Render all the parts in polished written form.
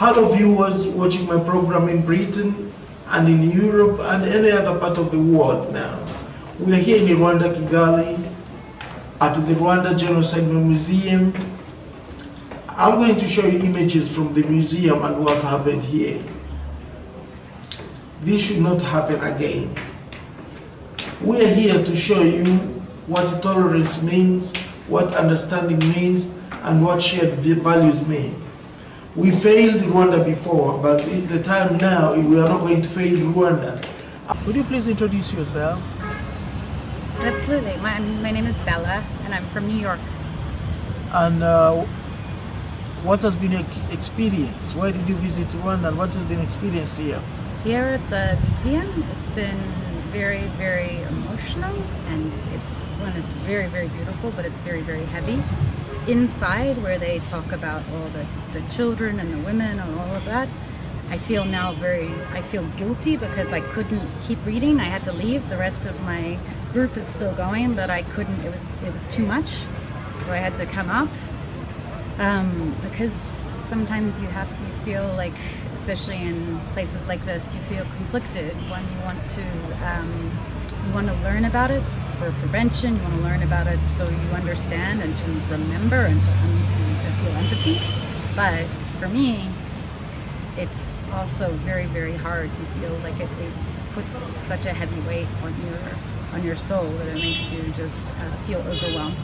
Hello viewers watching my program in Britain and in Europe and any other part of the world now. We are here in Rwanda, Kigali, at the Rwanda Genocide Museum. I'm going to show you images from the museum and what happened here. This should not happen again. We are here to show you what tolerance means, what understanding means, and what shared values mean. We failed Rwanda before, but the time now, we are not going to fail Rwanda. Would you please introduce yourself? Absolutely. My name is Bella, and I'm from New York. And what has been your experience? Why did you visit Rwanda, and what has been experience here? Here at the museum, it's been very, very emotional, and it's very, very beautiful, but it's very, very heavy. Inside, where they talk about all the children and the women and all of that, I feel guilty because I couldn't keep reading. I had to leave. The rest of my group is still going, but I couldn't. It was too much, so I had to come up because sometimes you feel like, especially in places like this, you feel conflicted when you want to learn about it for prevention. You want to learn about it so you understand and to remember and to feel empathy. But for me, it's also very, very hard. You feel like it puts such a heavy weight on your soul that it makes you just feel overwhelmed.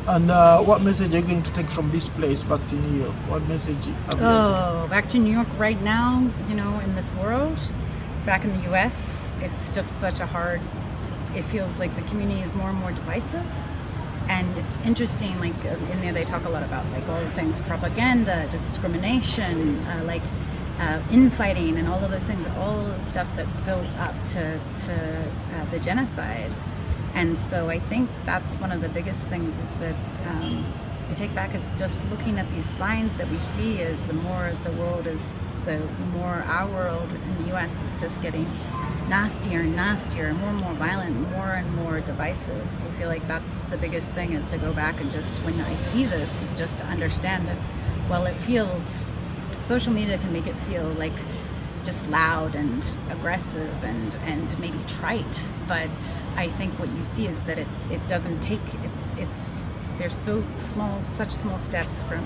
And what message are you going to take from this place back to New York? What message are you back to New York right now, in this world, back in the US, it's just such a hard, it feels like the community is more and more divisive. And it's interesting, like in there they talk a lot about like all the things, propaganda, discrimination, infighting and all of those things, all of the stuff that built up to the genocide. And so I think that's one of the biggest things is that we take back is just looking at these signs that we see. The more our world in the US is just getting nastier and nastier, more and more violent, more and more divisive. I feel like that's the biggest thing, is to go back and just, when I see this, is just to understand that while it feels, social media can make it feel like just loud and aggressive and maybe trite, but I think what you see is that it doesn't take, there's such small steps from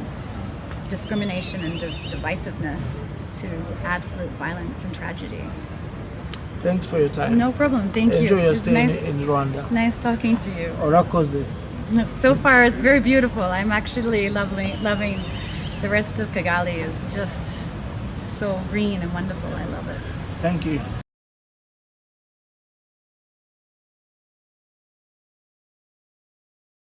discrimination and divisiveness to absolute violence and tragedy. Thanks for your time. No problem. Thank you. Enjoy your stay in Rwanda. Nice talking to you. Orakoze. So far, it's very beautiful. I'm actually loving the rest of Kigali. Is just so green and wonderful. I love it. Thank you.